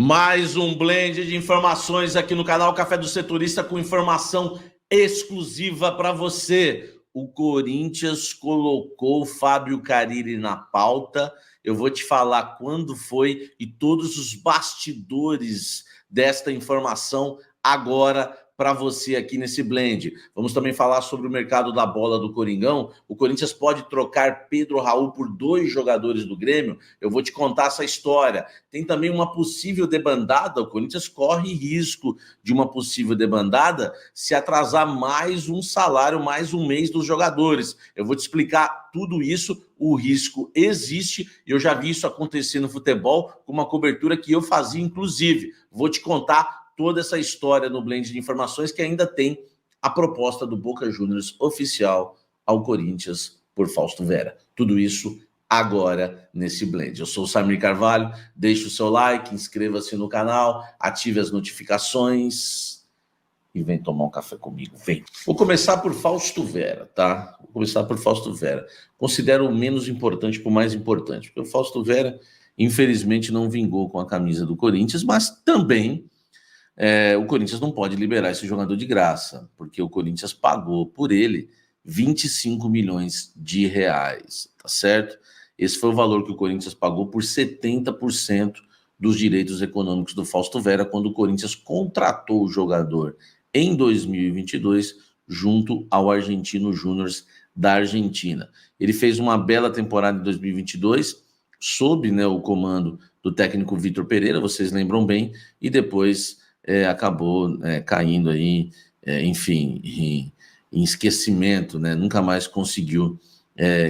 Mais um blend de informações aqui no canal Café do Setorista com informação exclusiva para você. O Corinthians colocou o Fábio Carille na pauta. Eu vou te falar quando foi e todos os bastidores desta informação agora para você aqui nesse blend. Vamos também falar sobre o mercado da bola do Coringão. O Corinthians pode trocar Pedro Raul por 2 jogadores do Grêmio. Eu vou te contar essa história. Tem também uma possível debandada. O Corinthians corre risco de uma possível debandada se atrasar mais um salário, mais um mês dos jogadores. Eu vou te explicar tudo isso. O risco existe e eu já vi isso acontecer no futebol com uma cobertura que eu fazia, inclusive. Vou te contar toda essa história no blend de informações que ainda tem a proposta do Boca Juniors oficial ao Corinthians por Fausto Vera. Tudo isso agora nesse blend. Eu sou o Samir Carvalho, deixe o seu like, inscreva-se no canal, ative as notificações e vem tomar um café comigo, vem. Vou começar por Fausto Vera, tá? Vou começar por Fausto Vera. Considero o menos importante por mais importante, porque o Fausto Vera, infelizmente, não vingou com a camisa do Corinthians, mas também o Corinthians não pode liberar esse jogador de graça, porque o Corinthians pagou por ele 25 milhões de reais, tá certo? Esse foi o valor que o Corinthians pagou por 70% dos direitos econômicos do Fausto Vera, quando o Corinthians contratou o jogador em 2022, junto ao Argentino Júnior da Argentina. Ele fez uma bela temporada em 2022, sob o comando do técnico Vitor Pereira, vocês lembram bem, e depois acabou caindo aí, enfim, em esquecimento, né? Nunca mais conseguiu,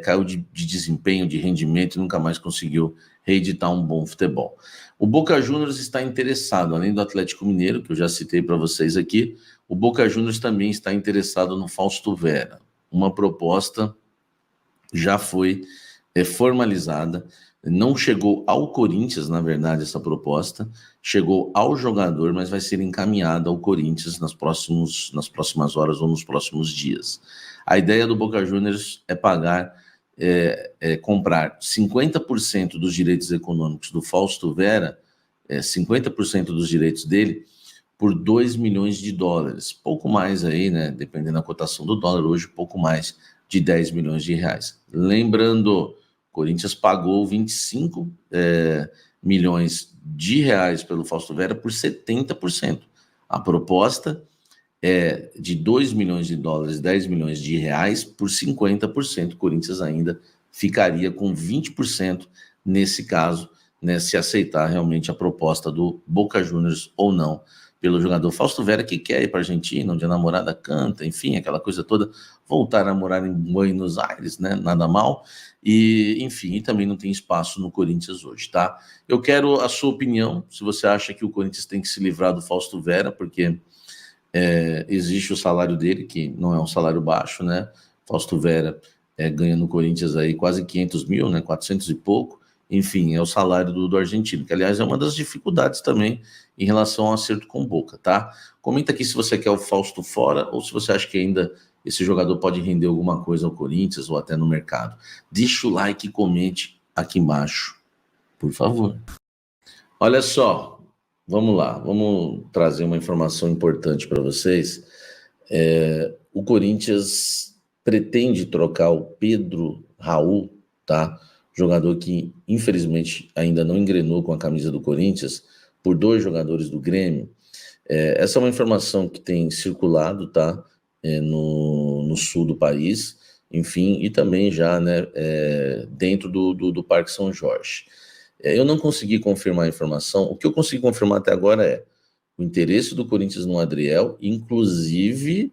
caiu de desempenho, de rendimento, nunca mais conseguiu reeditar um bom futebol. O Boca Juniors está interessado, além do Atlético Mineiro, que eu já citei para vocês aqui, o Boca Juniors também está interessado no Fausto Vera. Uma proposta já foi formalizada, não chegou ao Corinthians, na verdade, essa proposta, chegou ao jogador, mas vai ser encaminhada ao Corinthians nas próximas horas ou nos próximos dias. A ideia do Boca Juniors é comprar 50% dos direitos econômicos do Fausto Vera, 50% dos direitos dele, por 2 milhões de dólares. Pouco mais aí, né? Dependendo da cotação do dólar, hoje pouco mais de 10 milhões de reais. Lembrando, Corinthians pagou 25 milhões de reais pelo Fausto Vera por 70%. A proposta é de 2 milhões de dólares, 10 milhões de reais por 50%. O Corinthians ainda ficaria com 20% nesse caso, né, se aceitar realmente a proposta do Boca Juniors ou não, pelo jogador Fausto Vera, que quer ir para a Argentina, onde a namorada canta, enfim, aquela coisa toda, voltar a morar em Buenos Aires, né, nada mal, e enfim, e também não tem espaço no Corinthians hoje, tá? Eu quero a sua opinião, se você acha que o Corinthians tem que se livrar do Fausto Vera, porque existe o salário dele, que não é um salário baixo, né? Fausto Vera ganha no Corinthians aí quase 500 mil, né, 400 e pouco, enfim, é o salário do argentino, que aliás é uma das dificuldades também em relação ao acerto com o Boca, tá? Comenta aqui se você quer o Fausto fora ou se você acha que ainda esse jogador pode render alguma coisa ao Corinthians ou até no mercado. Deixa o like e comente aqui embaixo, por favor. Olha só, vamos lá, vamos trazer uma informação importante para vocês. O Corinthians pretende trocar o Pedro Raul, tá? Jogador que, infelizmente, ainda não engrenou com a camisa do Corinthians, por 2 jogadores do Grêmio. Essa é uma informação que tem circulado, tá? No sul do país, enfim, e também já, né, dentro do Parque São Jorge. Eu não consegui confirmar a informação. O que eu consegui confirmar até agora é o interesse do Corinthians no Adriel, inclusive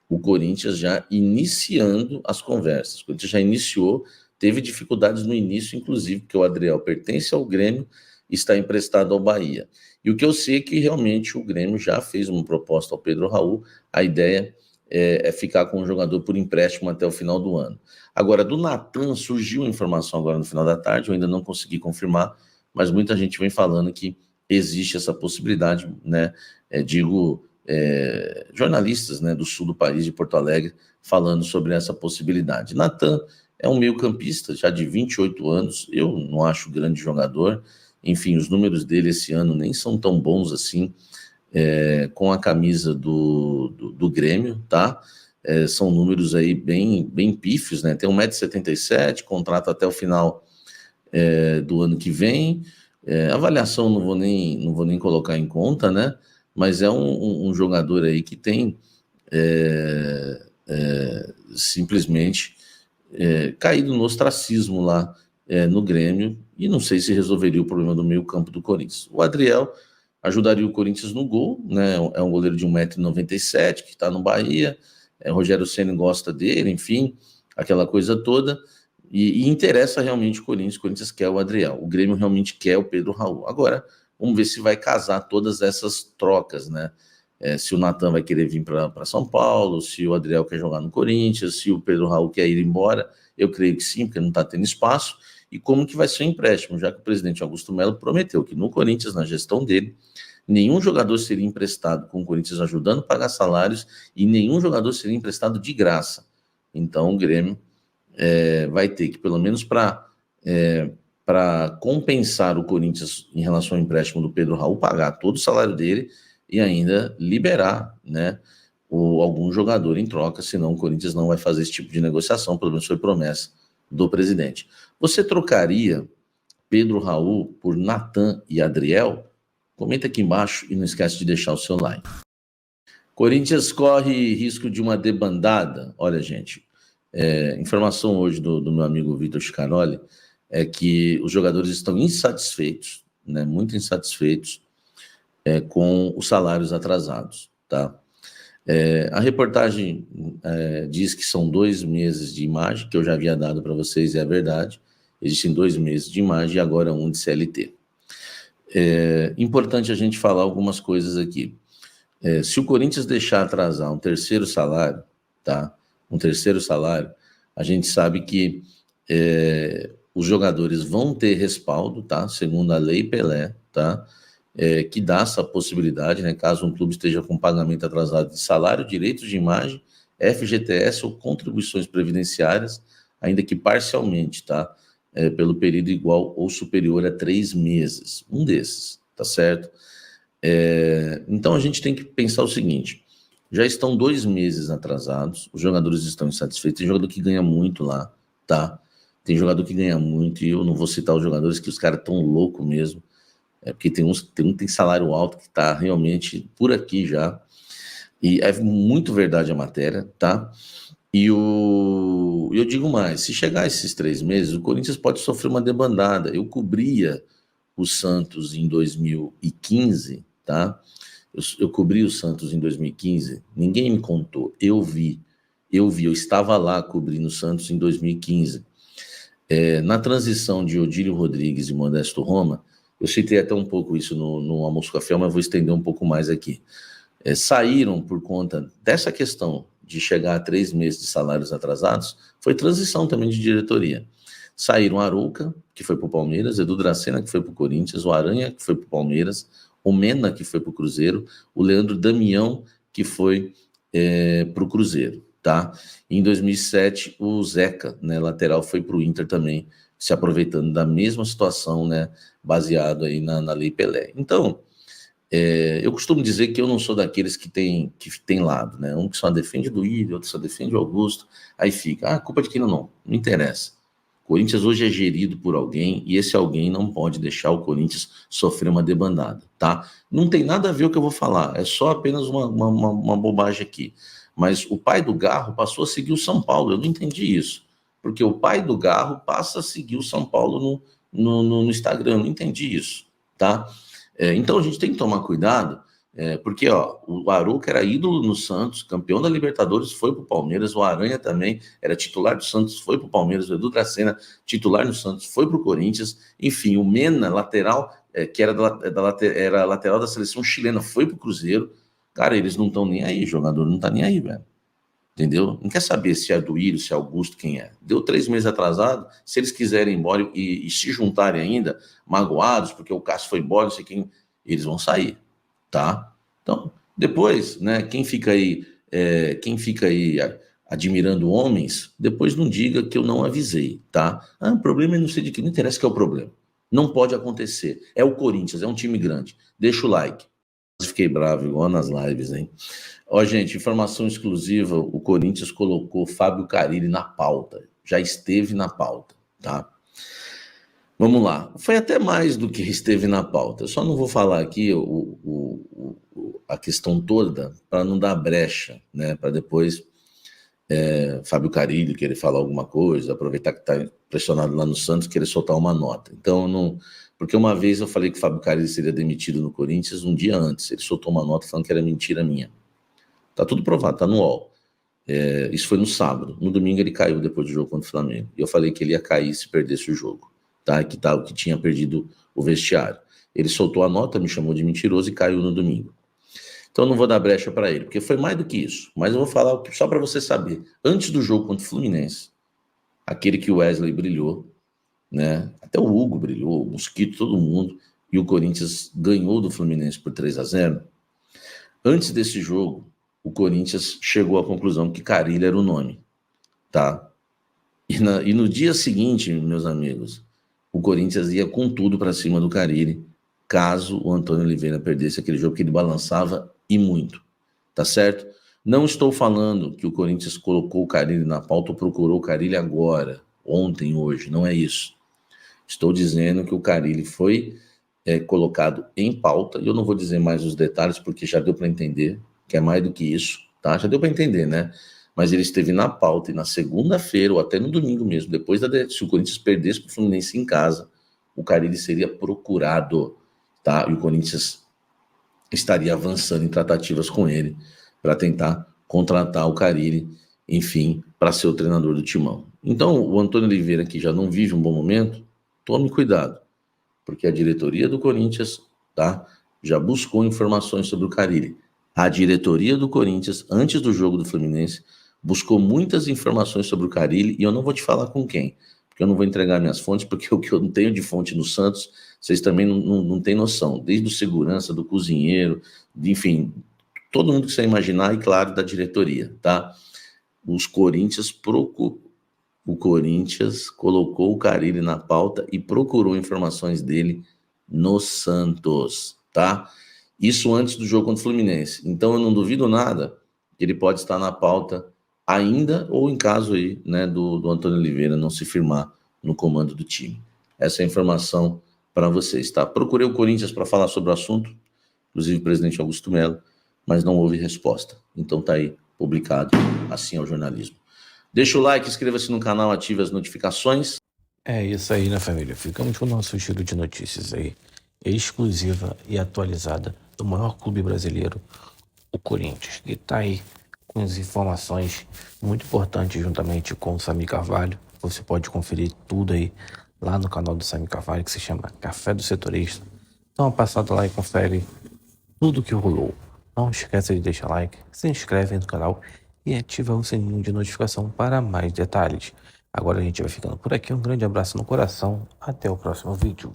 o Corinthians já iniciando as conversas. O Corinthians já iniciou, teve dificuldades no início, inclusive, porque o Adriel pertence ao Grêmio e está emprestado ao Bahia. E o que eu sei é que realmente o Grêmio já fez uma proposta ao Pedro Raul. A ideia é ficar com o jogador por empréstimo até o final do ano. Agora, do Natan surgiu a informação agora no final da tarde, eu ainda não consegui confirmar, mas muita gente vem falando que existe essa possibilidade, né? Jornalistas, né, do sul do país, de Porto Alegre, falando sobre essa possibilidade. Natan é um meio-campista já de 28 anos, eu não acho grande jogador, enfim, os números dele esse ano nem são tão bons assim, com a camisa do Grêmio, tá? São números aí bem pífios, né? Tem 1,77 m, contrato até o final do ano que vem. Avaliação não vou nem colocar em conta, né? Mas é um jogador aí que tem simplesmente caído no ostracismo lá no Grêmio, e não sei se resolveria o problema do meio campo do Corinthians. O Adriel ajudaria o Corinthians no gol, né? É um goleiro de 1,97 m, que está no Bahia, Rogério Ceni gosta dele, enfim, aquela coisa toda, e interessa realmente o Corinthians quer o Adriel, o Grêmio realmente quer o Pedro Raul. Agora, vamos ver se vai casar todas essas trocas, né? Se o Natan vai querer vir para São Paulo, se o Adriel quer jogar no Corinthians, se o Pedro Raul quer ir embora, eu creio que sim, porque não está tendo espaço, e como que vai ser o empréstimo, já que o presidente Augusto Melo prometeu que no Corinthians, na gestão dele, nenhum jogador seria emprestado com o Corinthians ajudando a pagar salários e nenhum jogador seria emprestado de graça. Então o Grêmio vai ter que, pelo menos para compensar o Corinthians em relação ao empréstimo do Pedro Raul, pagar todo o salário dele e ainda liberar, né, algum jogador em troca, senão o Corinthians não vai fazer esse tipo de negociação, pelo menos foi promessa do presidente. Você trocaria Pedro Raul por Natan e Adriel? Comenta aqui embaixo e não esquece de deixar o seu like. Corinthians corre risco de uma debandada. Olha, gente, informação hoje do meu amigo Vitor Scaroli é que os jogadores estão insatisfeitos, né, muito insatisfeitos com os salários atrasados, tá? A reportagem diz que são 2 meses de imagem, que eu já havia dado para vocês, e é verdade. Existem 2 meses de imagem e agora 1 de CLT. Importante a gente falar algumas coisas aqui. Se o Corinthians deixar atrasar um terceiro salário, tá? Um terceiro salário, a gente sabe que os jogadores vão ter respaldo, tá? Segundo a Lei Pelé, tá? Que dá essa possibilidade, né? Caso um clube esteja com pagamento atrasado de salário, direitos de imagem, FGTS ou contribuições previdenciárias, ainda que parcialmente, tá? Pelo período igual ou superior a 3 meses. Um desses, tá certo? Então a gente tem que pensar o seguinte: já estão 2 meses atrasados, os jogadores estão insatisfeitos, tem jogador que ganha muito lá, tá? Tem jogador que ganha muito, e eu não vou citar os jogadores, que os caras estão loucos mesmo, porque tem um que tem salário alto que está realmente por aqui já, e é muito verdade a matéria, tá? E eu digo mais, se chegar esses 3 meses, o Corinthians pode sofrer uma debandada. Eu cobria o Santos em 2015, tá? Eu cobri o Santos em 2015, ninguém me contou, eu vi, eu estava lá cobrindo o Santos em 2015. Na transição de Odílio Rodrigues e Modesto Roma, eu citei até um pouco isso no Almoço Café, mas vou estender um pouco mais aqui. Saíram por conta dessa questão de chegar a 3 meses de salários atrasados, foi transição também de diretoria. Saíram Arouca, que foi para o Palmeiras, Edu Dracena, que foi para o Corinthians, o Aranha, que foi para o Palmeiras, o Mena, que foi para o Cruzeiro, o Leandro Damião, que foi para o Cruzeiro, tá? Em 2007, o Zeca, né, lateral, foi para o Inter também, se aproveitando da mesma situação, né, baseado aí na Lei Pelé. Então, eu costumo dizer que eu não sou daqueles que tem lado, né? Um que só defende do Duílio, outro só defende o Augusto, aí fica, culpa de quem não interessa. O Corinthians hoje é gerido por alguém e esse alguém não pode deixar o Corinthians sofrer uma debandada, tá? Não tem nada a ver o que eu vou falar, é só apenas uma bobagem aqui. Mas o pai do Garro passou a seguir o São Paulo, eu não entendi isso. Porque o pai do Garro passa a seguir o São Paulo no Instagram, eu não entendi isso, tá? Então a gente tem que tomar cuidado, porque o Arouca era ídolo no Santos, campeão da Libertadores, foi para o Palmeiras, o Aranha também era titular do Santos, foi para o Palmeiras, o Edu Dracena, titular no Santos, foi para o Corinthians, enfim, o Mena, lateral, que era era lateral da seleção chilena, foi para o Cruzeiro. Cara, eles não estão nem aí, o jogador não está nem aí, velho. Entendeu? Não quer saber se é Duílio, se é Augusto, quem é. Deu 3 meses atrasado, se eles quiserem ir embora e se juntarem ainda, magoados, porque o Cássio foi embora, não sei quem, eles vão sair, tá? Então, depois, né, quem fica aí admirando homens, depois não diga que eu não avisei, tá? O problema é não sei de que, não interessa que é o problema. Não pode acontecer. É o Corinthians, é um time grande. Deixa o like. Fiquei bravo, igual nas lives, hein? Ó, gente, informação exclusiva, o Corinthians colocou Fábio Carille na pauta. Já esteve na pauta, tá? Vamos lá. Foi até mais do que esteve na pauta. Eu só não vou falar aqui a questão toda para não dar brecha, né? Para depois Fábio Carille querer falar alguma coisa, aproveitar que está pressionado lá no Santos, querer soltar uma nota. Então, não... Porque uma vez eu falei que o Fábio Carille seria demitido no Corinthians um dia antes. Ele soltou uma nota falando que era mentira minha. Tá tudo provado, tá no UOL. Isso foi no sábado. No domingo ele caiu depois do jogo contra o Flamengo. E eu falei que ele ia cair se perdesse o jogo. Tá? Que tinha perdido o vestiário. Ele soltou a nota, me chamou de mentiroso e caiu no domingo. Então eu não vou dar brecha para ele, porque foi mais do que isso. Mas eu vou falar só para você saber. Antes do jogo contra o Fluminense, aquele que o Wesley brilhou, né? Até o Hugo brilhou, o Mosquito, todo mundo, e o Corinthians ganhou do Fluminense por 3-0. Antes desse jogo, o Corinthians chegou à conclusão que Carille era o nome, tá? E no dia seguinte, meus amigos, o Corinthians ia com tudo para cima do Carille, caso o Antônio Oliveira perdesse aquele jogo que ele balançava e muito, tá certo? Não estou falando que o Corinthians colocou o Carille na pauta ou procurou o Carille agora, ontem, hoje, não é isso. Estou dizendo que o Carille foi colocado em pauta, e eu não vou dizer mais os detalhes, porque já deu para entender que é mais do que isso, tá? Já deu para entender, né? Mas ele esteve na pauta, e na segunda-feira, ou até no domingo mesmo, depois se o Corinthians perdesse para o Fluminense em casa, o Carille seria procurado, tá? E o Corinthians estaria avançando em tratativas com ele para tentar contratar o Carille, enfim, para ser o treinador do Timão. Então, o Antônio Oliveira, que já não vive um bom momento, tome cuidado, porque a diretoria do Corinthians, tá, já buscou informações sobre o Carille. A diretoria do Corinthians, antes do jogo do Fluminense, buscou muitas informações sobre o Carille, e eu não vou te falar com quem, porque eu não vou entregar minhas fontes, porque o que eu não tenho de fonte no Santos, vocês também não têm noção, desde o segurança, do cozinheiro, enfim, todo mundo que você imaginar, e claro, da diretoria, tá? O Corinthians colocou o Carille na pauta e procurou informações dele no Santos, tá? Isso antes do jogo contra o Fluminense. Então eu não duvido nada que ele pode estar na pauta ainda, ou em caso aí, né, do Antônio Oliveira não se firmar no comando do time. Essa é a informação para vocês, tá? Procurei o Corinthians para falar sobre o assunto, inclusive o presidente Augusto Melo, mas não houve resposta. Então tá aí, publicado, assim é o jornalismo. Deixa o like, inscreva-se no canal, ative as notificações. É isso aí, né, família? Ficamos com o nosso giro de notícias aí, exclusiva e atualizada do maior clube brasileiro, o Corinthians, que tá aí com as informações muito importantes juntamente com o Samir Carvalho. Você pode conferir tudo aí lá no canal do Samir Carvalho, que se chama Café do Setorista. Dá uma passada lá e confere tudo que rolou. Não esqueça de deixar like, se inscreve no canal e ativa o sininho de notificação para mais detalhes. Agora a gente vai ficando por aqui. Um grande abraço no coração. Até o próximo vídeo.